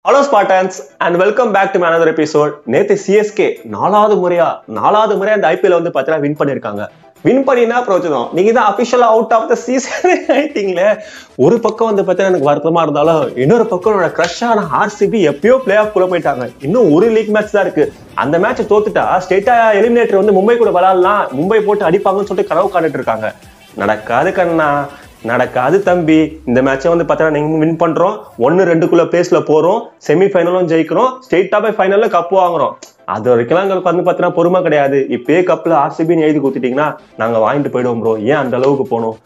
Hello Spartans and welcome back to another episode. நேத்து CSK நாலாவது முறையா அந்த IPL வந்து பார்த்தா வின் பண்ணிருக்காங்க. வின் பண்ணினா பிரயோஜனம். நீங்க தான் அபிஷியலா அவுட் ஆஃப் தி சீசன் ஆயிட்டீங்களே. ஒரு பக்கம் வந்து பார்த்தா எனக்கு வருத்தமா இருந்தாலும் இன்னொரு பக்கம் என்னோட கிரஷான RCB எப்பயோ பிளே ஆஃப் குள்ள போயிட்டாங்க. இன்னும் ஒரு லீக் மேட்ச் தான் இருக்கு. அந்த மேட்ச் தோத்துட்டா ஸ்டேட்டா எலிமினேட்டர் வந்து மும்பை கூட விளையாடலாம், மும்பை போட்டு அடிப்பாங்கன்னு சொல்லிட்டு கனவு காண்டுட்டு இருக்காங்க. நடக்காது கண்ணா, நடக்காது தம்பி. இந்த மேட்சை வந்து பார்த்தா நீங்க வின் பண்றோம், 1-2 பிளேஸ்ல போறோம், செமிஃபைனலும் ஜெயிக்கிறோம், ஸ்டேட்டா போய் ஃபைனல்ல கப்பு வாங்குறோம். அது வரைக்கும் எங்களுக்கு வந்து பார்த்தீங்கன்னா பொறுமை கிடையாது. இப்பயே கப்ல RCBன்னு எழுதி கொடுத்துட்டீங்கன்னா நாங்க வாங்கிட்டு போயிடுவோம் ப்ரோ. ஏன் அந்த அளவுக்கு போகணும்?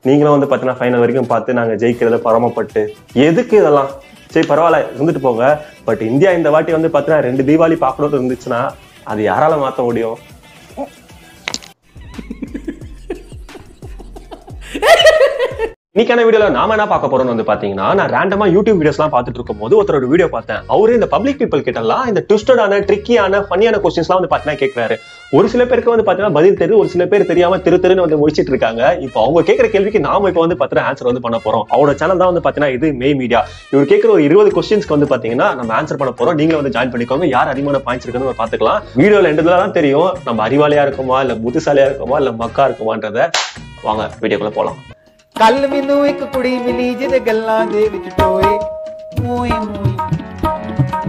நீங்களும் வந்து பார்த்தீங்கன்னா ஃபைனல் வரைக்கும் பார்த்து நாங்க ஜெயிக்கிறத பரமப்பட்டு எதுக்கு இதெல்லாம்? சரி பரவாயில்ல, இருந்துட்டு போங்க. பட் இந்தியா இந்த வாட்டி வந்து பார்த்தீங்கன்னா 2 தீபாவளி பார்க்கணும்னு இருந்துச்சுன்னா அது யாரால மாற்ற முடியும்? இன்னைக்கான வீடியோல நாம என்ன பார்க்க போறோம்னு வந்து பாத்தீங்கன்னா, நான் ரேண்டமா யூடியூப் வீடியோஸ் எல்லாம் பார்த்துட்டு இருக்கும் போது ஒருத்தரோட வீடியோ பார்த்தேன். அவரு இந்த பப்ளிக் பீப்பிள் கிட்ட எல்லாம் இந்த ட்விஸ்டடான ட்ரிக்கியான ஃபன்னியான கொஸ்டின்ஸ் எல்லாம் வந்து பாத்தீங்கன்னா கேட்கிறாரு. ஒரு சில பேருக்கு வந்து பாத்தீங்கன்னா பதில் தெரியும், ஒரு சில பேர் தெரியாம திருன்னு வந்து முடிச்சிட்டு இருக்காங்க. இப்போ அவங்க கேட்கிற கேள்விக்கு நாம இப்போ வந்து பாத்தீங்கன்னா ஆன்சர் வந்து பண்ண போறோம். அவரோட சேனல் தான் வந்து பாத்தீங்கன்னா இது மெய் மீடியா. இவர் கேட்கிற ஒரு 20 கொஸ்டின்ஸ்க்கு வந்து பாத்தீங்கன்னா நம்ம ஆன்சர் பண்ண போறோம். நீங்களும் வந்து ஜாயின் பண்ணிக்கோங்க. யார் அதிகமான பாயிண்ட்ஸ் இருக்குன்னு பாத்துக்கலாம். வீடியோல எண்டதுல தான் தெரியும் நம்ம அறிவாளியா இருக்குமா இல்ல புத்திசாலியா இருக்குமா இல்ல மக்கா இருக்குமான்றத. வாங்க வீடியோக்குள்ள போலாம். ਕੱਲ ਮੈਨੂੰ ਇੱਕ ਕੁੜੀ ਮਿਲੀ ਜਿਹਦੇ ਗੱਲਾਂ ਦੇ ਵਿੱਚ ਟੋਏ ਮੋਏ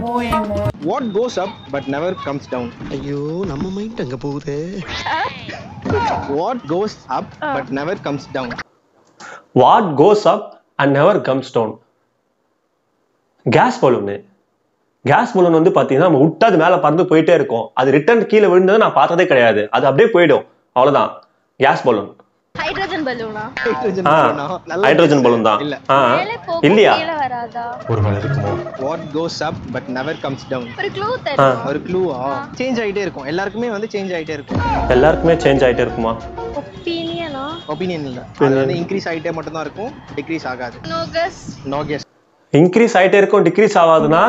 ਮੋਏ ਮੋਏ What goes up but never comes down? ஐயோ நம்ம மைண்ட் அங்க போகுதே. What goes up but never comes down? What goes up and never comes down? Gas balloon. Gas balloon வந்து பாத்தீங்கன்னா நம்ம விட்டு அது மேல பறந்து போயிட்டே இருக்கும். அது ரிட்டர்ன் கீழே விழுந்தது நான் பார்த்ததே கிடையாது. அது அப்படியே போயிடும், அவ்வளவுதான். Gas balloon. ஹைட்ரஜன் பலூனா? ஹைட்ரஜன் பலூன் தான். இல்லையா? ஒருவேளை இருக்குமோ? What goes up but never comes down? ஒரு க்ளூ தருங்க. ஒரு க்ளூவா? சேஞ்ச் ஆயிட்டே இருக்கும். எல்லாருக்குமே வந்து சேஞ்ச் ஆயிட்டே இருக்கும். எல்லாருக்குமே சேஞ்ச் ஆயிட்டே இருக்குமா? ஒபினியனா? ஒபினியன் இல்ல. அது வந்து இன்க்ரீஸ் ஆயிட்டே மட்டும் தான் இருக்கும், டிக்ரீஸ் ஆகாது. No guess. No guess. Increase ஆயிட்டே இருக்கும், டிக்ரீஸ் ஆகாதுன்னா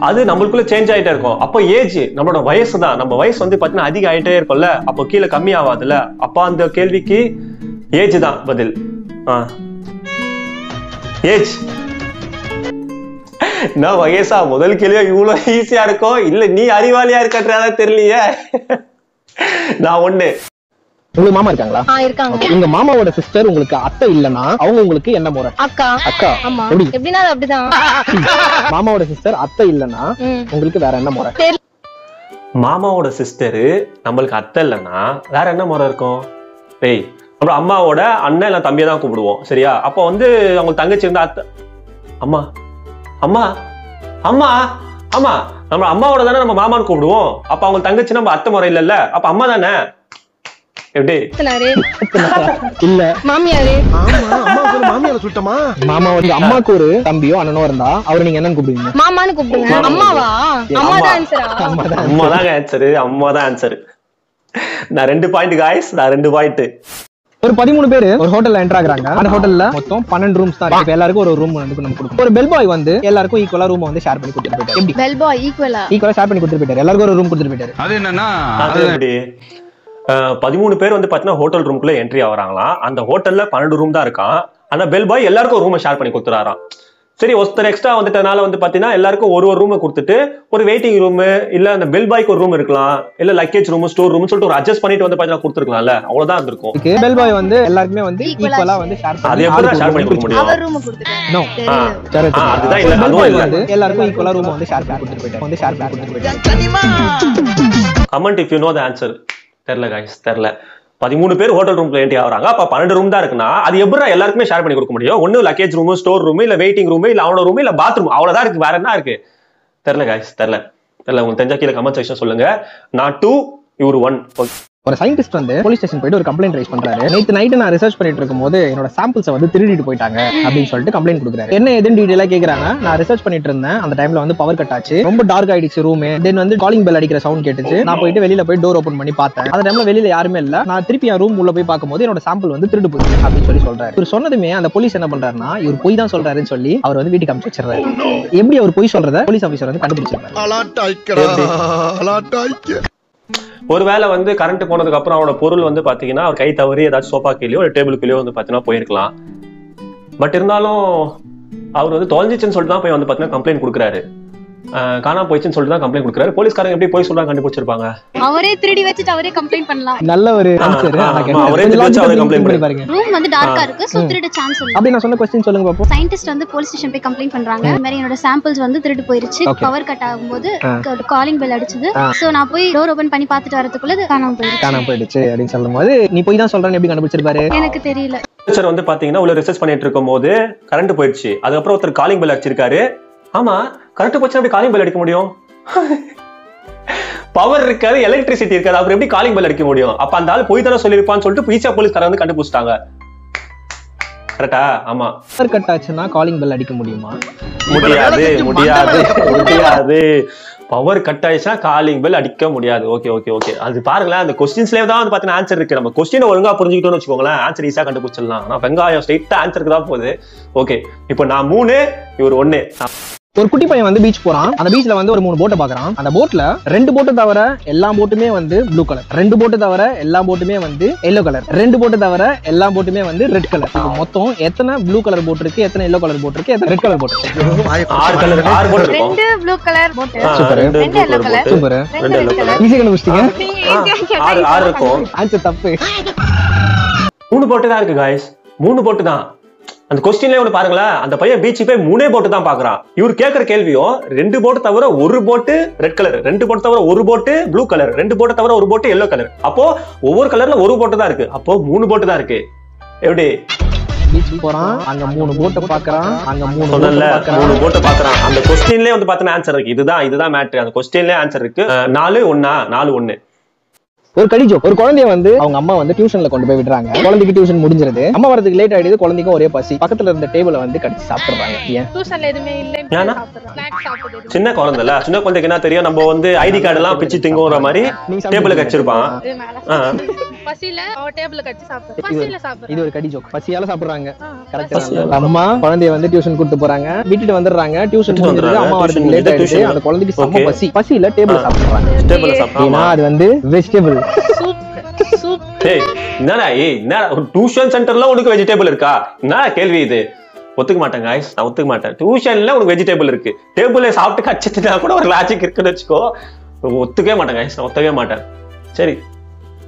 அது நம்மளுக்குள்ள சேஞ்ச் ஆயிட்டே இருக்கும். அப்போ ஏஜ் நம்மளோட வயசு தான். நம்ம வயசு வந்து பாத்தீங்கன்னா அதிகம் ஆயிட்டே இருக்கும்ல, அப்போ கீழே கம்மி ஆகாதுல்ல. அப்ப அந்த கேள்விக்கு ஏஜ் தான் பதில். ஏஜ். நான் வயசா முதல் கேள்வியா இவ்வளவு ஈஸியா இருக்கும்? இல்ல நீ அறிவாளியா இருக்கன்றதா தெரியலையே. நான் ஒண்ணு. உங்களுக்கு மாமா இருக்காங்களா? இருக்காங்க. உங்க மாமாவோட சிஸ்டர் உங்களுக்கு அத்தை இல்லனா அவங்க உங்களுக்கு என்ன முறை? அக்கா. அக்கா. ஆமா. எப்படினா அப்படிதான். மாமாவோட சிஸ்டர் அத்தை இல்லனா உங்களுக்கு வேற என்ன முறை? மாமாவோட சிஸ்டர் நம்மளுக்கு அத்தை இல்லைன்னா வேற என்ன முறை இருக்கும்? டேய், அப்புறம் அம்மாவோட அண்ணன் இல்ல தம்பியை தான் கூப்பிடுவோம், சரியா? அப்போ வந்து அவங்க தங்கச்சி இருந்தா அத்தை. அம்மா அம்மா அம்மா அம்மா நம்ம அம்மாவோட தானே நம்ம மாமான்னு கூப்பிடுவோம். அப்ப அவங்க தங்கச்சி நம்ம அத்தை முறை இல்லைல்ல, அப்ப அம்மா தானே. எப்படி? இல்ல மாமியாரே. ஆமா, அம்மாவுக்கு ஒரு மாமியார சுட்டமா? மாமா வந்து அம்மாக்கு ஒரு தம்பியோ அண்ணனோ இருந்தா அவரை நீங்க என்னன்னு கூப்பிடுவீங்க? மாமான்னு கூப்பிடுங்க. அம்மாவா? அம்மா தான் ஆன்சரா? அம்மா தான் ஆன்சர். அம்மா தான் ஆன்சர். நான் 2 பாயிண்ட் गाइस, நான் 2 பாயிண்ட். ஒரு 13 பேர் ஒரு ஹோட்டல்ல என்டர் ஆகுறாங்க. அந்த ஹோட்டல்ல மொத்தம் 12 ரூம்ஸ் தான் இருக்கு. எல்லாருக்கும் ஒரு ரூம் வந்து நம்ம கொடுப்போம். ஒரு பெல் பாய் வந்து எல்லாருக்கும் ஈக்குவலா ரூம் வந்து ஷேர் பண்ணி கொடுத்துட்டு போயிட்டாரு. எப்படி? பெல் பாய் ஈக்குவலா ஷேர் பண்ணி கொடுத்துட்டு போயிட்டாரு. எல்லாருக்கும் ஒரு ரூம் கொடுத்துட்டு போயிட்டாரு. அது என்னன்னா, அது எப்படி? 13 பேர் வந்து பாத்தீங்கன்னா ஹோட்டல் ரூம்குள்ள என்ட்ரி ஆகுறாங்களாம். அந்த ஹோட்டல்ல 12 ரூம் தான் இருக்கான். ஆனா பெல் பாய் எல்லாருக்கும் ஒரு ரூமை ஷேர் பண்ணி கொடுத்துறாராம். சரி, ஒருத்தர் எக்ஸ்ட்ரா வந்துட்டனால வந்து பாத்தீங்கன்னா எல்லாருக்கும் ஒரு ரூமை கொடுத்துட்டு ஒரு வெயிட்டிங் ரூம் இல்ல அந்த பெல் பாய்க்கு ஒரு ரூம் இருக்கலாம், இல்ல லக்கேஜ் ரூம், ஸ்டோர் ரூம் சொல்லிட்டு ஒரு அட்ஜஸ்ட் பண்ணிட்டு வந்து பாத்தீங்கன்னா கொடுத்துருக்கலாம்ல. அவ்வளவுதான் இருந்திருக்கும். பெல் பாய் வந்து எல்லாருக்குமே வந்து ஈக்குவலா வந்து ஷேர் பண்ணி அது எப்படி ஷேர் பண்ணி கொடுக்க முடியும்? அவர் ரூம் கொடுத்துட்டாரு. நோ. அதுதான் இல்ல, அதுவும் இல்ல. எல்லாருக்கும் ஈக்குவலா ரூம் வந்து ஷேர் பண்ணி கொடுத்துட்டு போயிட்டாரு. வந்து ஷேர் பண்ணி கொடுத்துட்டு போயிட்டாரு. Comment if you know the answer. தெரியல गाइस, தெரியல. 13 பேர் ஹோட்டல் ரூம்ல என்ட்ரி ஆகுறாங்க. அப்ப 12 ரூம் தான் இருக்குன்னா அது எப்படி எல்லாருக்குமே ஷேர் பண்ணி கொடுக்க முடியும்? ஒண்ணு லக்கேஜ் ரூம், ஸ்டோர் ரூம், இல்ல வெயிட்டிங் ரூம், இல்ல அவனோட ரூம், இல்ல பாத்ரூம், அவ்வளவுதான் இருக்கு. வேற என்ன இருக்கு? தெரியல गाइस, தெரியல. உங்களுக்கு தெரிஞ்சா கீழே கமெண்ட் செக்ஷன் சொல்லுங்க. நான் 2, இவரு 1. ஒரு சயின்டிஸ்ட் வந்து போலீஸ் ஸ்டேஷன் போயிட்டு ஒரு கம்ப்ளைண்ட் ரைஸ் பண்றாரு. நேத்து நைட் நான் ரிசர்ச் பண்ணிட்டு இருக்கும்போது என்னோட சாம்பிள்ஸை வந்து திருடிட்டு போயிட்டாங்க அப்படின்னு சொல்லிட்டு கம்ப்ளைண்ட் கொடுக்குறாரு. என்ன எதுன்னு டீடைலா கேக்குறாங்க. நான் ரிசர்ச் பண்ணிட்டு இருந்தேன், அந்த டைம்ல வந்து பவர் கட் ஆச்சு, ரொம்ப டார்க் ஆயிடுச்சு ரூம். தென் வந்து காலிங் பெல் அடிக்கிற சவுண்ட் கேட்டுச்சு. நான் போயிட்டு வெளியில போய் டோர் ஓபன் பண்ணி பார்த்தேன். அந்த டைம்ல வெளியில யாருமே இல்ல. நான் திருப்பி என் ரூம் உள்ள போய் பார்க்கும்போது என்னோட சாம்பிள் வந்து திருடு போச்சு அப்படின்னு சொல்றாரு. இவர் சொன்னதுமே அந்த போலீஸ் என்ன பண்றாருன்னா இவர் பொய் தான் சொல்றாருன்னு சொல்லி அவர் வந்து வீட்டுக்கு அனுப்பிச்சு வச்சிடறாரு. எப்படி அவர் பொய் சொல்றத போலீஸ் ஆபீசர் வந்து கண்டுபிடிச்சிருக்காரு. ஒருவேளை வந்து கரண்ட் போனதுக்கு அப்புறம் அவனோட பொருள் வந்து பாத்தீங்கன்னா அவர் கை தவறி ஏதாச்சும் சோஃபா கீழயோ ஒரு டேபிள் கீழயோ வந்து பாத்தீங்கன்னா போயிருக்கலாம். பட் இருந்தாலும் அவர் வந்து தொலைஞ்சிச்சுன்னு சொல்லிட்டு தான் போய் வந்து பாத்தீங்கன்னா கம்ப்ளைண்ட் கொடுக்குறாரு. காணாம போயிடுச்சுன்னு சொல்லிட்டு தான் கம்ப்ளைண்ட் கொடுக்குறாரு. போலீஸ்காரங்க எப்படி போய் சொல்றாங்க கண்டுபிடிச்சிருப்பாங்க? அவரே திருடி வச்சிட்டு அவரே கம்ப்ளைண்ட் பண்ணலாம். நல்ல ஒரு ஆன்சர். அவரே திருடி வச்சு அவரே கம்ப்ளைண்ட் பண்ணி பாருங்க. ரூம் வந்து டார்க்கா இருக்கு, சோ திருட சான்ஸ் இல்ல. அப்படி நான் சொன்ன क्वेश्चन சொல்லுங்க பாப்போம். சயின்டிஸ்ட் வந்து போலீஸ் ஸ்டேஷன் போய் கம்ப்ளைண்ட் பண்றாங்க. இந்த மாதிரி என்னோட சாம்பிள்ஸ் வந்து திருடு போயிருச்சு, பவர் கட் ஆகும்போது காலிங் பெல் அடிச்சது. சோ நான் போய் டோர் ஓபன் பண்ணி பார்த்துட்டு வரதுக்குள்ள காணாம போயிடுச்சு அப்படின்னு சொல்லும்போது நீ போய் தான் சொல்றேன்னு எப்படி கண்டுபிடிச்சிருப்பாரு? எனக்கு தெரியல. ரிசர்ச்சர் வந்து பாத்தீங்கன்னா உள்ள ரிசர்ச் பண்ணிட்டு இருக்கும்போது கரண்ட் போயிடுச்சு. அதுக்கப்புறம் ஒருத்தர் காலிங் பெல் அடிச்சிருக்காரு. ஆமா, கரண்ட் போச்சு எப்படி காலிங் பெல் அடிக்க முடியும்? பவர் இருக்காது, எலக்ட்ரிசிட்டி இருக்காது, அப்புறம் எப்படி காலிங் பெல் அடிக்க முடியும்? அப்ப அந்த ஆள் போய் தானே சொல்லிருப்பான்னு சொல்லிட்டு ஈஸியா போலீஸ்காரங்க வந்து கண்டுபிடிச்சிட்டாங்க. கரெக்டா? ஆமா. பவர் கட் ஆச்சுன்னா காலிங் பெல் அடிக்க முடியுமா? முடியாது முடியாது முடியாது. பவர் கட் ஆயிடுச்சுன்னா காலிங் பெல் அடிக்க முடியாது. Okay okay okay. அது பாருங்களேன், அந்த கொஸ்டின்ஸ்லேயே தான் வந்து பாத்தீங்கன்னா ஆன்சர் இருக்கு. நம்ம கொஸ்டினை ஒழுங்கா புரிஞ்சுக்கிட்டோம்னு வச்சுக்கோங்களேன், ஆன்சர் ஈஸியா கண்டுபிடிச்சிடலாம். ஆனா வெங்காயம் ஸ்ட்ரெயிட்டா ஆன்சருக்கு தான் போகுது. ஓகே, இப்போ நான் 3 இவர் 1. ஒரு குட்டி பையன் வந்து பீச் போறான். அந்த பீச்ல வந்து ஒரு 3 போட்டை பாக்குறான். அந்த போட்ல 2 போட்டு தவிர எல்லா போட்டுமே வந்து ப்ளூ கலர், 2 போட்டு தவிர எல்லா போட்டுமே வந்து எல்லோ கலர், 2 போட்டு தவிர எல்லா போட்டுமே வந்து ரெட் கலர். மொத்தம் எத்தனை ப்ளூ கலர் போட் இருக்கு, எத்தனை எல்லோ கலர் போட் இருக்கு, எத்தனை ரெட் கலர் போட் இருக்கு? 6 போட் இருக்கும். 2 blue colour boat. Super. 2 yellow colour. Super. 2 red colour. ஈஸியா கண்டுபிடிச்சீங்க. 6 இருக்கும். ஆன்சர் தப்பு. 3 போட்டு தான் இருக்கு गाइस. 3 போட்டு தான். அந்த क्वेश्चनலயே ஒன்னு பாருங்களேன், அந்த பையன் பீச்சுக்கு போய் 3 போட்டு தான் பாக்குறான். இவர் கேக்குற கேள்வியும் 2 போட்டு தவிர 1 போட்டு ரெட் கலர், 2 போட்டு தவிர 1 போட்டு ப்ளூ கலர், 2 போட்டு தவிர 1 போட்டு எல்லோ கலர். அப்போ ஒவ்வொரு கலர்ல 1 போட்டு தான் இருக்கு. அப்போ 3 போட்டு தான் இருக்கு. எப்படி? பீச் போறான், அங்க 3 போட்டை பாக்குறான், அங்க 3 சொன்னல 3 போட்டு பாக்குறான். அந்த क्वेश्चनலயே வந்து பாத்தீங்கன்னா ஆன்சர் இருக்கு. இதுதான் மேட்டர். அந்த क्वेश्चनலயே ஆன்சர் இருக்கு. 4 1. ஒரு கடி ஜோக். ஒரு குழந்தைய வந்து அவங்க அம்மா வந்து டியூஷன்ல கொண்டு போய் விடுறாங்க. குழந்தைக்கு டியூஷன் முடிஞ்சிருது. அம்மா வரதுக்கு லேட் ஆயிடுது. குழந்தைக்கும் ஒரே பசி. பக்கத்துல இருந்த டேபிள வந்து கடிச்சு சாப்பிடுறாங்க. ஏன்? டியூஷன்ல எதுமே இல்ல, சாப்பிடுறாங்க. ஸ்நாக்ஸ் சாப்பிடுறது. சின்ன குழந்தைல, சின்ன குழந்தைக்கு என்ன தெரியும்? நம்ம வந்து ஐடி கார்டு எல்லாம் பிச்சு திங்குற மாதிரி டேபிள கடிச்சிருப்பான். பசில அவ டேபிள கடிச்சு சாப்பிடுறாங்க. பசில சாப்பிடுறாங்க. இது ஒரு கடி ஜோக். பசியால சாப்பிடுறாங்க. கரெக்ட்டா? அம்மா குழந்தைய வந்து டியூஷன் கூட்டி போறாங்க. விட்டுட்டு வந்துடுறாங்க. டியூஷன் முடிஞ்சிருது. அம்மா வரதுக்கு லேட் ஆயிடுது. அந்த குழந்தைக்கு செம்ம பசி. பசில டேபிள சாப்பிடுறாங்க. டேபிள சாப்பிடுறாங்க. அது வந்து வெஜிடபிள். ஒரு டியூஷன் சென்டர்ல உனக்கு வெஜிடபிள் இருக்கா? என்ன கேள்வி இது? ஒத்துக்க மாட்டேன் गाइस, நான் ஒத்துக்க மாட்டேன். டியூஷன்ல உனக்கு வெஜிடபிள் இருக்கு, டேபிள்ல சாப்பிட்டு கச்சிட்டுனா கூட ஒரு லாஜிக் இருக்குன்னு வச்சுக்கோ. ஒத்துக்கவே மாட்டேன் गाइस, நான் ஒத்துக்கவே மாட்டேன். சரி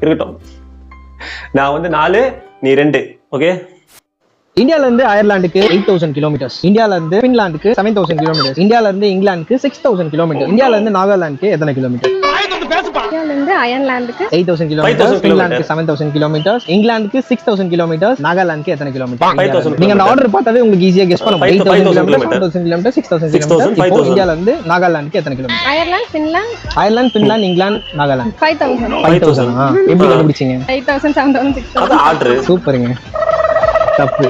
இருக்கட்டும். நான் வந்து 4 நீ 2. ஓகே. இந்தியால இருந்து அயர்லாந்துக்கு 8000 கிலோமீட்டர்ஸ், இந்தியால இருந்து பின்லாந்துக்கு 7000 கிலோமீட்டர்ஸ், இந்தியால இருந்து இங்கிலாந்துக்கு 6000 கிலோமீட்டர், இந்தியால இருந்து நாகாலாந்துக்கு எத்தனை கிலோமீட்டர்? இந்தியால இருந்து அயர்லாந்துக்கு 8000 கிலோமீட்டர்ஸ், பின்லாந்துக்கு 7000 கிலோமீட்டர்ஸ், இங்கிலாந்துக்கு 6000 கிலோமீட்டர்ஸ், நாகாலாந்துக்கு எத்தனை கிலோமீட்டர்? நீங்க அந்த ஆர்டர் பார்த்தாவே உங்களுக்கு ஈஸியா கெஸ் பண்ண முடியும். 8000 கிலோமீட்டர், 6000 கிலோமீட்டர், இப்போ இந்தியால இருந்து நாகாலாந்துக்கு எத்தனை kilometre? Ireland, Finland, England, Nagaland 5000. எப்படி கண்டுபிடிச்சீங்க? 8000, 7000, 6000. ஆர்டர். சூப்பருங்க. தப்பு.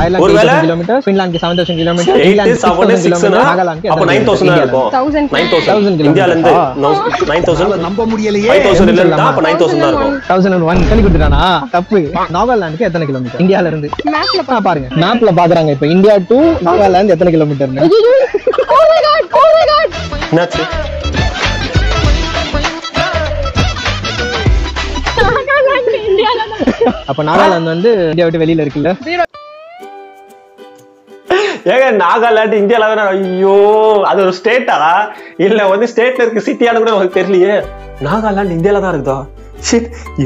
Ireland 8000 kilometre, Finland 7000 kilometre, England 6000 kilometre, Nagaland அப்ப 9000 இருக்கும். 9000 இந்தியால இருந்து 9000 நம்ப முடியலையே. 5000 இல்ல, அப்ப 9000 தான் இருக்கும். 1001 சொல்லி கொடுத்துட்டானா? தப்பு. நாகாலாந்துக்கு எத்தனை கிலோமீட்டர் இந்தியால இருந்து? மேப்ல பாருங்க, மேப்ல பாக்குறாங்க. இப்ப இந்தியா டு நாகாலாந்து எத்தனை கிலோமீட்டர்னு. Oh my god, oh my god. என்னாச்சு? நாகாலாந்து இந்தியால தான். அப்ப நாகாலாந்து வந்து இந்தியா விட்டு வெளியில இருக்குல்ல? ஏங்க நாகாலாந்து இந்தியால தானே? ஐயோ, அது ஒரு ஸ்டேட்டா இல்ல வந்து ஸ்டேட்ல இருக்கு சிட்டியானு கூட உங்களுக்கு தெரியலையே. நாகாலாந்து இந்தியால தான் இருக்குதா?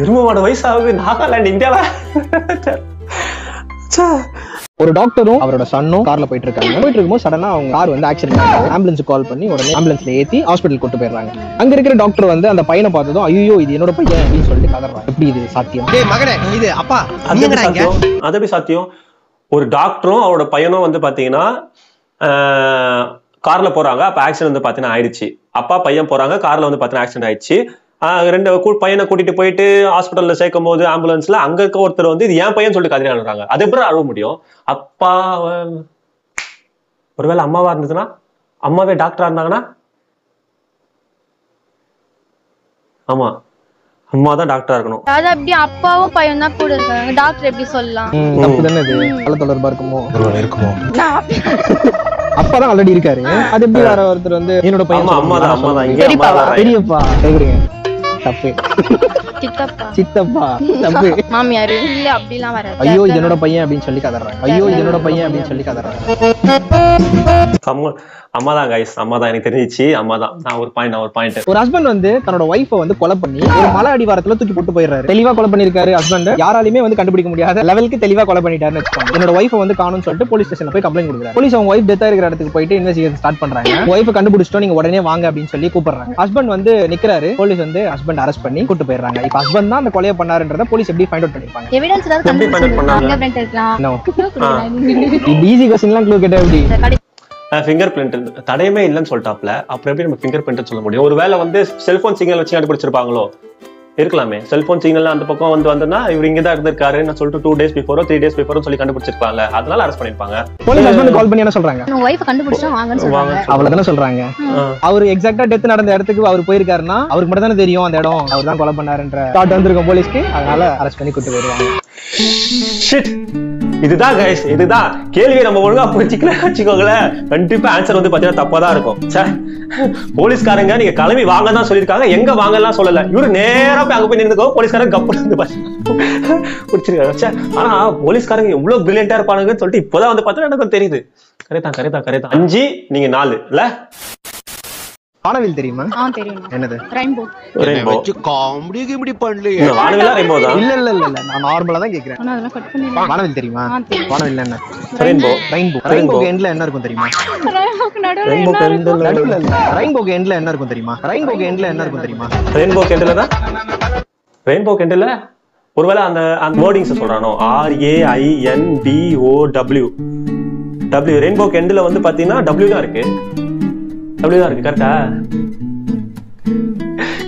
எருமோட வயசு ஆகுது, நாகாலாந்து இந்தியால. ஒரு டாக்டரும் அவரோட சன்னும் கார்ல போயிட்டு இருக்கும்போது சடனா அவங்க கார் வந்து ஆக்சிடென்ட் ஆகுது. ஆம்புலன்ஸ் கால் பண்ணி உடனே ஆம்புலன்ஸ்ல ஏத்தி ஹாஸ்பிடல் கூட்டு போயிடுறாங்க. அங்க இருக்கிற டாக்டர் வந்து அந்த பையனை பார்த்ததும் ஐயோ இது என்னோட பையன் அப்படின்னு சொல்லிட்டு கதறாங்க. எப்படி இது சாத்தியம்? டேய் மகனே, இது அப்பா அது எப்படி சாத்தியம்? ஒரு டாக்டரும் அவரோட பையனும் வந்து பாத்தீங்கன்னா கார்ல போறாங்க. அப்ப ஆக்சிடென்ட் வந்து பாத்தீங்கன்னா ஆயிடுச்சு. அப்பா பையன் போறாங்க, கார்ல வந்து பாத்தீங்கன்னா ஆக்சிடென்ட் ஆயிடுச்சு. 2 பையனை கூட்டிட்டு போயிட்டு ஹாஸ்பிட்டல்ல சேர்க்கும் போது ஆம்புலன்ஸ்ல அங்க இருக்க ஒருத்தர் வந்து இது ஏன் பையன் சொல்லிட்டு கதறி அழுறாங்க. அது எப்படி அழுவ முடியும்? அப்பா ஒருவேளை அம்மாவா இருந்ததுன்னா, அம்மாவே டாக்டரா இருந்தாங்கன்னா, ஆமா அம்மா தான் டாக்டரா இருக்கணும். அது அப்படி அப்பாவும் பையன் தான் கூட இருக்காங்க, டாக்டர் எப்படி சொல்லலாம்? தப்பு தானே இது. பல தொடர்பா இருக்குமோ? அப்பதான் ஆல்ரெடி இருக்காரு. அது எப்படி வேற ஒருத்தர் வந்து என்னோட பையன்? அம்மா தான். பெரியப்பா கேக்குறீங்க. தப்பு. சித்தப்பா சித்தப்பா தப்பு. மாமியார் இல்ல அப்படிலாம் வராது. ஐயோ இது என்னோட பையன் அப்படின்னு சொல்லி கதறாங்க. ஐயோ இது என்னோட பையன் அப்படின்னு சொல்லி கதறாங்க. அம்மா தான் கைஸ், அம்மா தான். எனக்கு தெரிஞ்சிச்சு அம்மா தான். நான் ஒரு பாயிண்ட். ஒரு ஹஸ்பண்ட் வந்து தன்னோட ஒய்ஃபை வந்து கொலை பண்ணி ஒரு மலை அடிவாரத்துல தூக்கி போட்டு போயிடுறாரு. தெளிவா கொலை பண்ணிருக்காரு ஹஸ்பண்ட். யாராலுமே வந்து கண்டுபிடிக்க முடியாத லெவலுக்கு தெளிவா கொலை பண்ணிட்டாருன்னு வச்சுக்கோங்க. என்னோட ஒய்ஃபை வந்து காணும்னு சொல்லிட்டு போலீஸ் ஸ்டேஷன்ல போய் கம்ப்ளைண்ட் கொடுக்குறாரு. போலீஸ் அவங்க ஒய்ஃப் டெத்தா இருக்கிற இடத்துக்கு போயிட்டு இன்வெஸ்டிகேஷன் ஸ்டார்ட் பண்றாங்க. ஒய்ஃபை கண்டுபிடிச்சிட்டோம், நீங்க உடனே வாங்க அப்படின்னு சொல்லி கூப்பிடுறாங்க. ஹஸ்பண்ட் வந்து நிக்கிறாரு. போலீஸ் வந்து ஹஸ்பண்ட் அரெஸ்ட் பண்ணி கூட்டு போயிடுறாங்க. இப்ப ஹஸ்பண்ட் தான் அந்த கொலையை பண்ணாருன்றத போலீஸ் எப்படி ஃபைண்ட் அவுட் பண்ணிருப்பாங்க? எவிடன்ஸ் ஏதாவது கண்டுபிடிச்சிருக்காங்க. ஃபிங்கர் பிரிண்ட் இருக்கலாம். ஈஸி क्वेश्चनலாம் க்ளூ கேட்டா எப்படி? ஃபிங்கர் பிரிண்ட் தடையமே இல்லைன்னு சொல்லிட்டாப்ல. அப்புறம் எப்படி நம்ம ஃபிங்கர் பிரிண்ட் சொல்ல முடியும்? ஒருவேளை வந்து செல்போன் சிக்னல் வச்சு கண்டுபிடிச்சிருப்பாங்களோ? இருக்கலாமே. செல்போன் சிக்னல் அந்த பக்கம் வந்தா இவர் இங்க தான் இருந்திருக்காரு நான் சொல்லிட்டு 2 days before 3 days before சொல்லி கண்டுபிடிச்சிருப்பாங்கல. அதனால அரெஸ்ட் பண்ணிருப்பாங்க. போலீஸ் ஹஸ்பண்ட் கால் பண்ணி என்ன சொல்றாங்க? உங்க வைஃப் கண்டுபிடிச்சா வாங்கன்னு சொல்றாங்க. அவ்வளவுதானே சொல்றாங்க. அவர் எக்ஸாக்ட்டா டெத் நடந்த இடத்துக்கு அவர் போயிருக்காருன்னா அவருக்கு மட்டும் தானே தெரியும் அந்த இடம். அவர் தான் கொலை பண்ணாருன்ற தாட் வந்திருக்கும் போலீஸ்க்கு. அதனால அரெஸ்ட் பண்ணி கூட்டு போயிருவாங்க. ஷிட். இதுதான் கைஸ், இதுதான் கேள்வி. நம்ம ஒழுங்கா புரிஞ்சிக்கலாம் வச்சுக்கோங்களேன். கண்டிப்பா ஆன்சர் வந்து பாத்தீங்கன்னா தப்பா தான் இருக்கும். போலீஸ்காரங்க நீங்க கிளம்பி வாங்க தான் சொல்லியிருக்காங்க, எங்க வாங்கலாம் சொல்லல. இவரு நேரா போய் அங்க போய் நின்னுக்கோ. போலீஸ்காரங்க கப்பு வந்து புடிச்சிருக்காங்க. ஆனா போலீஸ்காரங்க எவ்வளவு பிரில்லியண்டா இருப்பானுங்கன்னு சொல்லிட்டு இப்பதான் வந்து பார்த்தா எனக்கு தெரியுது. கரெக்டா 5 நீங்க 4 இல்ல? வானவில் தெரியுமா? தெரியும். என்னது? ரெயின்போ. காமெடி கிமெடி பண்ணலையே. வானவிலா ரெயின்போ தான்? இல்ல நான் நார்மலா தான் கேக்குறேன். ஆனா அதெல்லாம் கட் பண்ணிடலாம். வானவில் தெரியுமா? வானவில் என்ன? ரெயின்போ எண்ட்ல என்ன இருக்கும் தெரியுமா? ரெயின்போக்கு நடுவுல நடுவுல இல்ல. ரெயின்போக்கு எண்ட்ல என்ன இருக்கும் தெரியுமா? ரெயின்போ கேண்டில் ஒருவேளை அந்த வேர்டிங்ஸ் சொல்றானோ? RAINBOW. ரெயின்போ கேண்டில் வந்து பாத்தீங்கன்னா W தான் இருக்கு. கரெக்டா?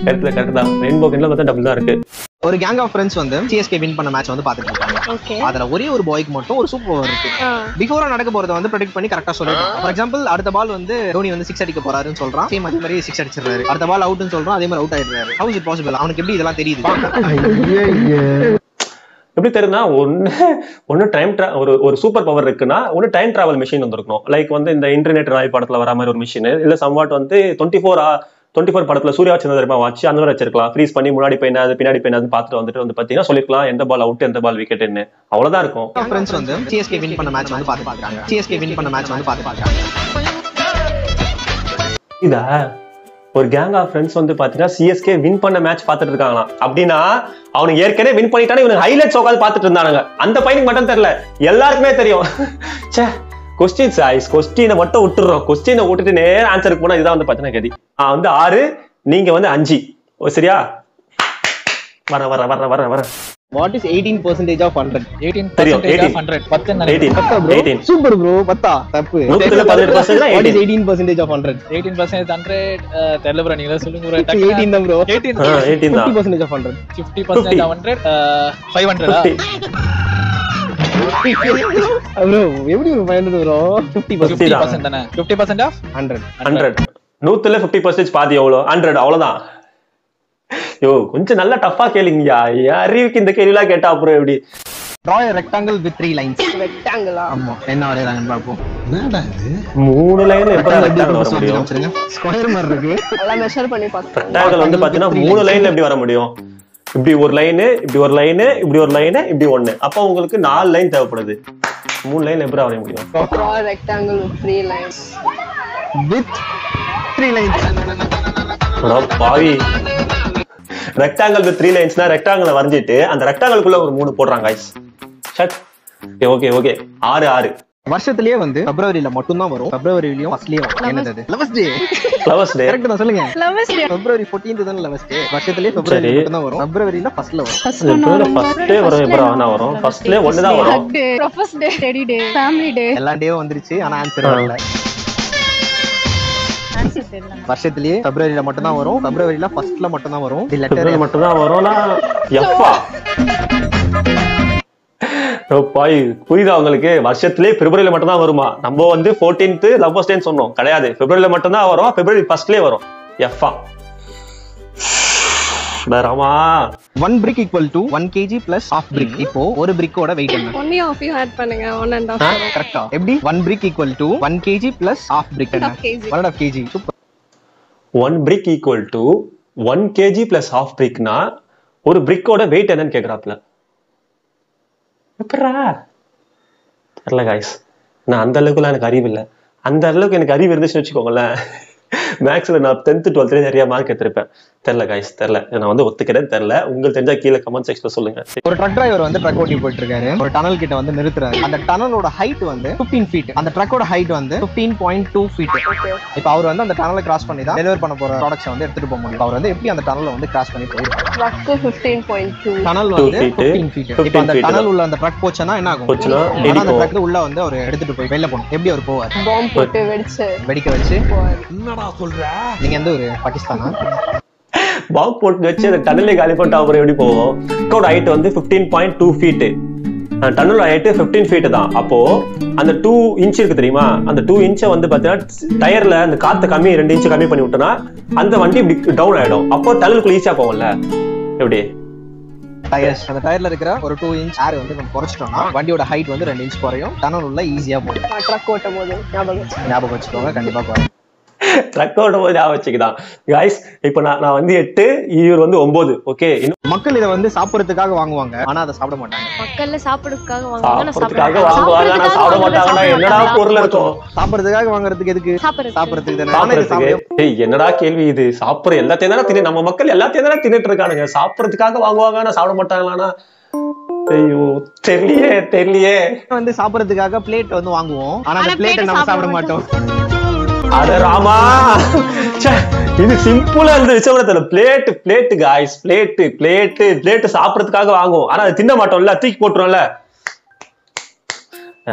கரெக்ட் தான். ரெயின்போ கேண்டில் பார்த்தா W தான் இருக்கு. ஒரு கேங் ஆஃப் ஃப்ரெண்ட்ஸ் வந்து CSK வின் பண்ண மேட்ச் வந்து பாத்துட்டு இருக்காங்க. அதுல ஒரே ஒரு பாய்க்கு மட்டும் ஒரு சூப்பர் ஓவர் இருக்கு. பிஃபோரா நடக்க போறத வந்து ப்ரெடிக்ட் பண்ணி கரெக்டா சொல்லிட்டான். ஃபார் எக்ஸாம்பிள் அடுத்த பால் வந்து தோனி வந்து 6 அடிக்க போறாருன்னு சொல்றான். சேம் அதே மாதிரி 6 அடிச்சிடுறாரு. அடுத்த பால் அவுட்னு சொல்றான், அதே மாதிரி அவுட் ஆயிடுறாரு. How is it possible? அவனுக்கு எப்படி இதெல்லாம் தெரியுது? எப்படி தெரியுதுன்னா, ஒன்னு டைம் ஒரு சூப்பர் பவர் இருக்குன்னா ஒன்னு டைம் டிராவல் மிஷின் வந்துருக்கணும். லைக் வந்து இந்த இன்டர்நெட் ராய் படத்துல வர மாதிரி ஒரு மிஷின், இல்ல சம்வாட் வந்து 24 படத்துல சூர்யா வச்சு வாட்ச் அந்த மாதிரி வச்சிருக்கலாம். ஃப்ரீஸ் பண்ணி முன்னாடி போயினாது பின்னாடி போயினாது பார்த்துட்டு வந்துட்டு வந்து பாத்தீங்கன்னா சொல்லிருக்கலாம் எந்த பால் அவுட் எந்த பால் விக்கெட்னு. அவ்வளவுதான் இருக்கும். ஃப்ரெண்ட்ஸ் வந்து CSK வின் பண்ண மேட்ச் வந்து பாத்துறாங்க. இதா ஒரு கேங் ஆஃப் ஃப்ரெண்ட்ஸ் வந்து பாத்தீங்கன்னா CSK வின் பண்ண மேட்ச் பாத்துட்டு இருக்காங்களாம். அப்படின்னா அவனுக்கு ஏற்கனவே வின் பண்ணிட்டானே, இவனுக்கு ஹைலைட்ஸ் உட்காந்து பாத்துட்டு இருந்தானுங்க. அந்த பையனுக்கு மட்டும் தெரியல, எல்லாருக்குமே தெரியும். கொஸ்டினை மட்டும் விட்டுறோம். கொஸ்டினை விட்டுட்டு நேரம் ஆன்சருக்கு போனா இதுதான் வந்து பாத்தீங்கன்னா கதி. வந்து 6 நீங்க வந்து 5. சரியா? வர What is 18% of 100? 18% of 100. 18. Super bro. 10 தப்பு. 18% What is 18% of 100? 18% 100 தெரியல bro, நீங்களே சொல்லுங்க bro. 18 தான் bro. 18 தான். 50% of 100. 50% of 100 500 bro. எப்படி ஒரு 500 bro? 50% தானே. 50% of 100. 100ல 50% பாதி எவ்வளவு? 100. அவ்வளவுதான். யோ கொஞ்சம் நல்லா டஃபா கேளுங்கயா. அறிவுக்கு இந்த கேள்விலாம் கேட்டா அப்புறம் எப்படி? Draw a rectangle with 3 lines. Rectangle. ஆமா. என்ன வரையறாங்கன்னு பாப்போம். என்னடா இது? 3 லைன் எப்படி ரெக்டாங்கிள் வர முடியும்? ஸ்கொயர் மாதிரி இருக்கு. எல்லாம் மெஷர் பண்ணி பார்த்தோம். ரெக்டாங்கிள் வந்து பாத்தீங்கன்னா 3 லைன்ல எப்படி வர முடியும்? இப்படி ஒரு லைன், இப்படி ஒரு லைன், இப்படி ஒரு லைன், இப்படி ஒன்னு. அப்ப உங்களுக்கு 4 லைன் தேவைப்படுது. 3 லைன் எப்படி வரைய முடியும்? Draw a rectangle with 3 lines. With 3 lines. பாவி. ரெக்டாங்கிள் வித் 3 லைன்ஸ்னா ரெக்டாங்கிளை வரைஞ்சிட்டு அந்த ரெக்டாங்கிள்குள்ள ஒரு 3 போடுறாங்க गाइस. ஷட். ஓகே 6 வருஷத்துலயே வந்து பிப்ரவரியில மட்டும் தான் வரும். பிப்ரவரியிலயும் ஃபர்ஸ்ட்லயே வரும். என்னது? லவர்ஸ் டே. கரெக்ட் தான் சொல்லுங்க. Lovers Day. பிப்ரவரி 14th தான் லவர்ஸ் டே. வருஷத்துலயே பிப்ரவரி மட்டும் தான் வரும். பிப்ரவரியில ஃபர்ஸ்ட்ல வரும். ஃபர்ஸ்ட் வரும். எப்பறம் வரும்? ஃபர்ஸ்ட்ல ஒன்னு தான் வரும். Professor Day, Teddy Day, Family Day. எல்லா டேவும் வந்துருச்சு. ஆனா ஆன்சர் வரல. வருஷத்துலயே பிப்ரவரியில மட்டும் தான் வரும். பிப்ரவரியில ஃபர்ஸ்ட்ல மட்டும் தான் வரும். தி லெட்டர் மட்டும் தான் வரும்னா எப்பா? பாய் புரியுதா உங்களுக்கு? வருஷத்துலயே பிப்ரவரியில மட்டும் தான் வருமா? நம்ம வந்து 14th லவ்வர்ஸ் டேன்னு சொன்னோம். கிடையாது, பிப்ரவரியில மட்டும் தான் வரும். பிப்ரவரி ஃபர்ஸ்ட்லயே வரும். எஃபா Rama. 1 brick equal to 1 kg plus half brick. இப்போ ஒரு brickோட weight என்ன? Only of you add பண்ணுங்க. 1.5. கரெக்ட்டா? எப்படி? 1 brick equal to 1 kg plus half brick என்ன? 1.5 kg. Super. 1 brick equal to 1 kg plus half பிரிக்னா ஒரு பிரிக்கோட வெயிட் என்னன்னு கேக்குறாப்ல. எப்படா தெரியல காய்ஸ். நான் அந்த அளவுக்குலாம் எனக்கு அறிவு இல்லை. அந்த அளவுக்கு எனக்கு அறிவு இருந்துச்சுன்னு வச்சுக்கோங்களேன், மேக்ஸ்ல நான் 10th 12th நிறைய மார்க் எடுத்திருப்பேன். தெரியல காய்ஸ், தெரியல. நான் வந்து ஒத்துக்கிறேன், தெரியல. உங்களுக்கு தெரிஞ்சா கீழே கமெண்ட் செக்ஷன்ல சொல்லுங்க. ஒரு ட்ரக் டிரைவர் வந்து ட்ரக் ஓட்டி போயிட்டு இருக்காரு. ஒரு டனல் கிட்ட வந்து நிறுத்துறாரு. அந்த டனலோட ஹைட் வந்து 15 ஃபீட். அந்த ட்ரக்கோட ஹைட் வந்து 15.2 ஃபீட். இப்போ அவர் வந்து அந்த டனலை கிராஸ் பண்ணி தான் டெலிவர் பண்ண போற ப்ராடக்ட்ஸ் வந்து எடுத்துட்டு போக முடியும். அவர் வந்து எப்படி அந்த டனலை வந்து கிராஸ் பண்ணி போயிருக்காரு? ட்ரக் 15.2. டனல் வந்து 15 ஃபீட். இப்போ அந்த டனல் உள்ள அந்த ட்ரக் போச்சுன்னா என்ன ஆகும்? அந்த ட்ரக் உள்ள வந்து அவர் எடுத்துட்டு போய் வெளில போகணும். எப்படி அவர் போவார்? பாம்பு போட்டு வெடிக்க வச்சு என்னடா சொல்ற? நீங்க எந்த ஒரு பாகிஸ்தானா? பாம்பு போட்டு வச்சு அந்த டனலை காலி பண்ணிட்டு அப்புறம் எப்படி போவோம்? ட்ரக்கோட ஹைட் வந்து 15.2 ஃபீட். டனல் ஹைட் 15 ஃபீட் தான். அப்போ அந்த 2 இன்ச் இருக்கு தெரியுமா, அந்த 2 இன்ச்சை வந்து பாத்தீங்கன்னா டயர்ல அந்த காத்து கம்மி 2 இன்ச் கம்மி பண்ணி விட்டோம்னா அந்த வண்டி இப்படி டவுன் ஆயிடும். அப்போ டனலுக்குள்ள ஈஸியா போகும்ல. எப்படி டயர்ஸ் அந்த டயர்ல இருக்கிற ஒரு 2 இன்ச் ஏர் வந்து கொஞ்சம் குறைச்சிட்டோம்னா வண்டியோட ஹைட் வந்து 2 இன்ச் குறையும். டனல் உள்ள ஈஸியா போகும். ட்ரக் ஓட்டும் போது ஞாபகம் வச்சுக்கோங்க, கண்டிப்பா குறையும். ட்ரக் ஓட்டும் போது ஞாபகம் வச்சுக்கிதான் காய்ஸ். இப்போ நான் வந்து 8, இவர் வந்து 9. ஓகே, மக்கள் இதை வந்து சாப்பிடறதுக்காக வாங்குவாங்க, ஆனா அதை சாப்பிட மாட்டாங்க. மக்கள்ல சாப்பிடுறதுக்காக வாங்குவாங்க, சாப்பிடுறதுக்காக வாங்குவாங்க, ஆனா சாப்பிட மாட்டாங்கன்னா என்னடா பொருள் இருக்கும்? சாப்பிடறதுக்காக வாங்குறதுக்கு எதுக்கு? சாப்பிடறதுக்கு தானே. சாப்பிடறதுக்கு. ஏய் என்னடா கேள்வி இது? சாப்பிடுற எல்லாத்தையும் தானே தின்னு, நம்ம மக்கள் எல்லாத்தையும் தானே தின்னுட்டு இருக்கானுங்க. சாப்பிடறதுக்காக வாங்குவாங்க, ஆனா சாப்பிட மாட்டாங்களானா? ஐயோ தெரியலையே. வந்து சாப்பிடறதுக்காக பிளேட் வந்து வாங்குவோம், ஆனா அந்த பிளேட்டை நம்ம சாப்பிட மாட்டோம். அட ராமா, இது சிம்பிளா இருந்து விஷயம். பிளேட் காய்ஸ், பிளேட் சாப்பிடறதுக்காக வாங்குவோம், ஆனா அது தின்ன மாட்டோம்ல, தூக்கி போட்டுருவோம்ல.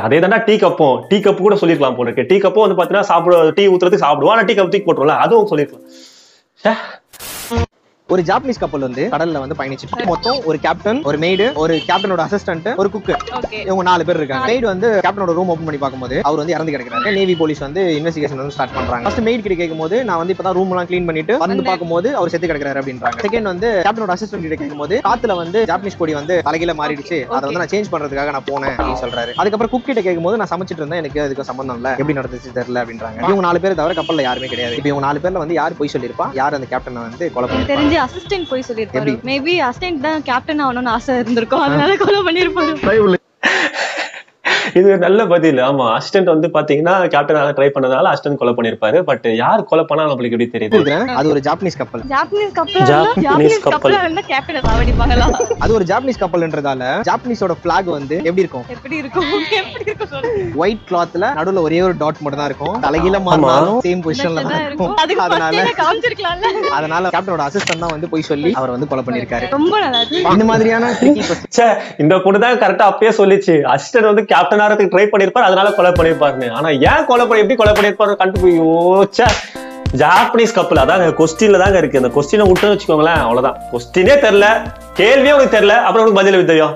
அதே தானே டீ கப்பு கூட சொல்லிருக்கலாம் போல இருக்கு. டீ கப்பும் வந்து பாத்தீங்கன்னா சாப்பிட டீ ஊத்துறதுக்கு சாப்பிடுவோம், ஆனா டீ கப் தூக்கி போட்டுருவோம்ல, அதுவும் சொல்லிருக்கலாம். ஒரு ஜாப்பனீஸ் கப்பல் வந்து கடல்ல வந்து பயணிச்சிட்டு மொத்தம் ஒரு கேப்டன், ஒரு மெய்டு, ஒரு கேப்டனோட அசிஸ்டன்ட், ஒரு குக், இவங்க 4 பேர் இருக்காங்க. மெய்டு வந்து கேப்டனோட ரூம் ஓபன் பண்ணி பார்க்கும்போது அவர் வந்து இறந்து கிடக்குறாரு. நேவி போலீஸ் வந்து இன்வெஸ்டிகேஷன் வந்து ஸ்டார்ட் பண்றாங்க. ஃபர்ஸ்ட் மெய்டு கிட்ட கேட்கும்போது நான் வந்து இப்பதான் ரூம் எல்லாம் க்ளீன் பண்ணிட்டு வந்து பார்க்கும்போது அவர் செத்து கிடக்குறாரு அப்படின்றாங்க. செகண்ட் வந்து கேப்டனோட அசிஸ்டன்ட் கிட்ட கேட்கும்போது காத்துல வந்து ஜாப்பனீஸ் கொடி வந்து தலைகீழ மாறிடுச்சு, அதை வந்து நான் சேஞ்ச் பண்றதுக்காக நான் போனேன் அப்படின்னு சொல்றாரு. அதுக்கப்புறம் குக் கிட்ட கேட்கும்போது நான் சமைச்சிட்டு இருந்தேன், எனக்கு அதுக்கு சம்பந்தம் இல்ல, எப்படி நடந்துச்சு தெரியல அப்படின்றாங்க. இவங்க 4 பேர் தவிர கப்பல்ல யாருமே கிடையாது. இப்போ இவங்க 4 பேர்ல வந்து யார் போய் சொல்லிருப்பா, யார் அந்த கேப்டனை வந்து கொலை பண்ணி? தெரிஞ்சு அசிஸ்டன்ட் போய் சொல்லிருப்பாரு. மேபி அசிஸ்டன்ட் தான் கேப்டன் ஆகணும்னு ஆசை இருந்திருக்கும், அதனால கொலை பண்ணிருப்பாரு. இது நல்ல பதில். ஆமா, அசிஸ்டன்ட் வந்து பாத்தீங்கன்னா கேப்டன் ட்ரை பண்ணதால அசிஸ்டன்ட் கொலை பண்ணிருப்பாரு. பட் யார் கொலை பண்ணா நம்மளுக்கு எப்படி தெரியுது? அது ஒரு ஜாப்பனீஸ் கப்பல். ஜாப்பனீஸ் கப்பல் இருந்தா கேப்டனை சாவடிப்பாங்களா? அது ஒரு ஜாப்பனீஸ் கப்பல்ன்றதால ஜாப்பனீஸோட பிளாக் வந்து எப்படி இருக்கும்? எப்படி இருக்கும் சொல்லு. ஒயிட் கிளாத்ல நடுவுல ஒரே ஒரு டாட் மட்டும் தான் இருக்கும். தலைகீழ மாறினாலும் சேம் பொசிஷன்ல தான் இருக்கும். அதனால கேப்டனோட அசிஸ்டன்ட் தான் வந்து போய் சொல்லி அவர் வந்து கொலை பண்ணிருக்காரு. ரொம்ப நல்லா இருக்கு. இந்த மாதிரியான இந்த பொண்ணு தான் கரெக்டா அப்பயே சொல்லிச்சு, அசிஸ்டன்ட் வந்து கேப்டன் ஆறதுக்கு ட்ரை பண்ணிருப்பாரு, அதனால கொலை பண்ணிருப்பாருன்னு. ஆனா ஏன் எப்படி கொலை பண்ணிருப்பாரு கண்டுபிடிச்சா ஜாப்பனீஸ் கப்பல். அதாங்க கொஸ்டின்ல தாங்க இருக்கு. அந்த கொஸ்டினை விட்டு வச்சுக்கோங்களேன், அவ்வளவுதான். கொஸ்டினே தெரியல, கேள்வியே உனக்கு தெரியல, அப்புறம் உனக்கு பதில் தெரியும்.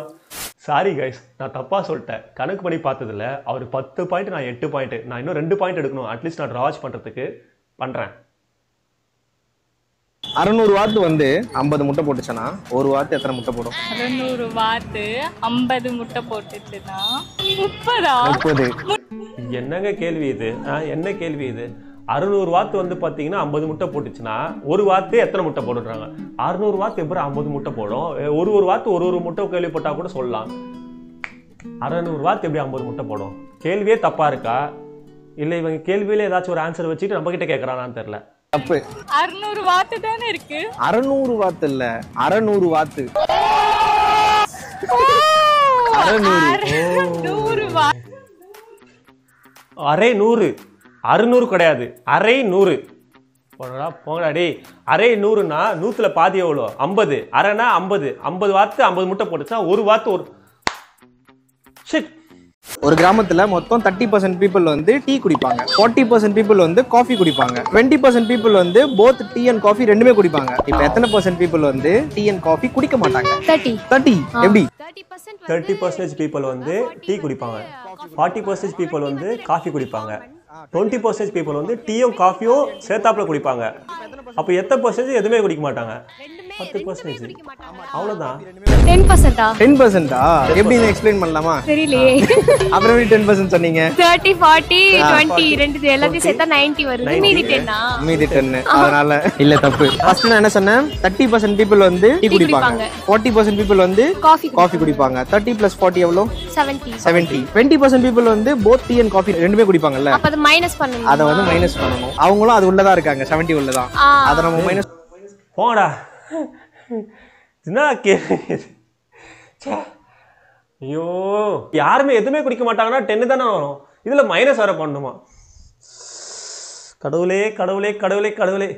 சாரி கைஸ், நான் தப்பா சொல்லிட்டேன். கணக்கு பண்ணி பார்த்ததுல அவர் 10 பாயிண்ட், நான் 8 பாயிண்ட். நான் இன்னும் 2 பாயிண்ட் எடுக்கணும், அட்லீஸ்ட் நான் டிராச் பண்றதுக்கு பண்றேன். 600 வாட் வந்து 50 முட்டை போட்டுச்சுன்னா ஒரு வாட் எத்தனை முட்டை போடும்? 600 வாட் 50 முட்டை போட்டுச்சுன்னா 30. என்னங்க கேள்வி இது? என்ன கேள்வி இது? 600 வாட் வந்து பாத்தீங்கன்னா 50 முட்டை போட்டுச்சுன்னா ஒரு வாத்து எத்தனை முட்டை போடுறாங்க? 600 வாட் எப்படி 50 முட்டை போடும்? ஒரு வாத்து ஒரு முட்டை கேள்விப்பட்டா கூட சொல்லலாம். 600 வாட் எப்படி 50 முட்டை போடும்? கேள்வியே தப்பா இருக்கா இல்ல இவங்க கேள்வியில ஏதாச்சும் ஒரு ஆன்சர் வச்சுட்டு நம்ம கிட்ட கேக்குறானான்னு தெரியல. தப்பு. 600 வாட் தானே இருக்கு. 600 வாட் இல்ல, 600 வாட். 600 வாட். அரை 100, 600 கிடையாது, அரை 100. போங்கடா டேய். அரை 100னா 100ல பாதி எவ்வளோ? 50. அரைனா 50. 50 வாத்து 50 முட்டை போட்டுச்சுன்னா ஒரு வாத்து ஒரு ஒரு கிராமத்துல மொத்தம் 30% பீப்புள் வந்து டீ குடிப்பாங்க, 40% பீப்புள் வந்து காஃபி குடிப்பாங்க, 20% பீப்புள் வந்து போத் டீ அண்ட் காஃபி ரெண்டுமே குடிப்பாங்க. இப்போ எத்தனை % பீப்புள் வந்து டீ அண்ட் காஃபி குடிக்க மாட்டாங்க? 30. எப்படி? 30% பீப்புள் வந்து டீ குடிப்பாங்க, 40% பீப்புள் வந்து காஃபி குடிப்பாங்க, 20% பீப்புள் வந்து டீயும் காஃபியும் சேர்த்தாப்புல குடிப்பாங்க. அப்போ எத்தனை % எதுவுமே குடிக்க மாட்டாங்க? 10%. அவ்வளவுதான். 10%. 10%? எப்படி இதை எக்ஸ்பிளைன் பண்ணலாமா? தெரியலையே. அப்புறம் 10% சொன்னீங்க? 30, 40, 20 ரெண்டு எல்லாத்தையும் சேர்த்தா 90 வருது. மீதி 10. மீதி 10. அதனால இல்ல தப்பு. ஃபர்ஸ்ட் நான் என்ன சொன்னேன்? 30% people வந்து டீ குடிப்பாங்க. 40% people வந்து காஃபி குடிப்பாங்க. 30 + 40 எவ்வளவு? 70. 20% people வந்து both tea and coffee ரெண்டுமே குடிப்பாங்கல்ல. அப்ப அது மைனஸ் பண்ணனும். அத வந்து மைனஸ் பண்ணனும். அவங்களும் அது உள்ளதா இருக்காங்க. 70 உள்ளதான். அத நம்ம மைனஸ் போடா. என்ன ஐயோ யாருமே எதுவுமே குடிக்க மாட்டாங்கன்னா 10 தானே வரும். இதுல மைனஸ் வர பண்ணுமா? கடவுளே கடவுளே கடவுளே கடவுளே.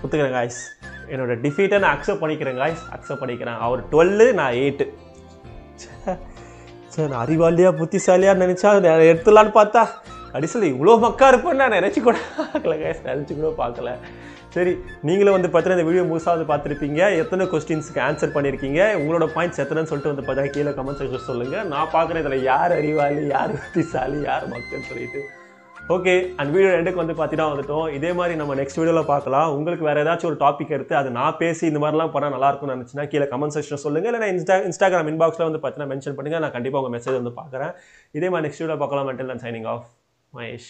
ஒத்துக்கிறேன் காய்ஸ், என்னோட டிஃபீட்டை நான் அக்செப்ட் பண்ணிக்கிறேன் காய்ஸ், அக்செப்ட் பண்ணிக்கிறேன். அவர் 12, நான் 8. சரி, நான் அறிவாளியா புத்திசாலியா நினைச்சா எடுத்துலான்னு பார்த்தா கடைசியில் இவ்வளோ மக்கா இருப்பேன்னு நான் நினச்சி கூட பார்க்கல கைஸ், நினச்சி கூட பார்க்கல. சரி, நீங்களும் வந்து பார்த்தீங்கன்னா இந்த வீடியோ முழுசாவது பார்த்துருப்பீங்க. எத்தனை கொஸ்டின்ஸுக்கு ஆன்சர் பண்ணியிருக்கீங்க, உங்களோட பாயிண்ட்ஸ் எத்தனைன்னு சொல்லிட்டு வந்து பார்த்தா கீழே கமெண்ட் செக்ஷன் சொல்லுங்கள். நான் பார்க்குறேன் இதில் யார் அறிவாளி, யார் புத்திசாலி, யார் மக்கள்னு சொல்லிட்டு. ஓகே, அண்ட் வீடியோ ரெண்டுக்கு வந்து பார்த்தீங்கன்னா வந்துட்டோம். இதே மாதிரி நம்ம நெக்ஸ்ட் வீடியோவில் பார்க்கலாம். உங்களுக்கு வேறு ஏதாச்சும் ஒரு டாபிக் எடுத்து அது நான் பேசி இந்த மாதிரிலாம் பண்ணால் நல்லாயிருக்கும்னு நினச்சின்னா கீழே கமெண்ட் செக்ஷன் சொல்லுங்கள். இல்லை இன்ஸ்டாகிராம் இன்பாக்ஸில் வந்து பார்த்தீங்கன்னா மென்ஷன் பண்ணுங்கள். நான் கண்டிப்பாக உங்கள் மெசேஜ் வந்து பார்க்குறேன். இதே மாதிரி நெக்ஸ்ட் வீடியோ பார்க்கலாம். until then signing off, Mahesh.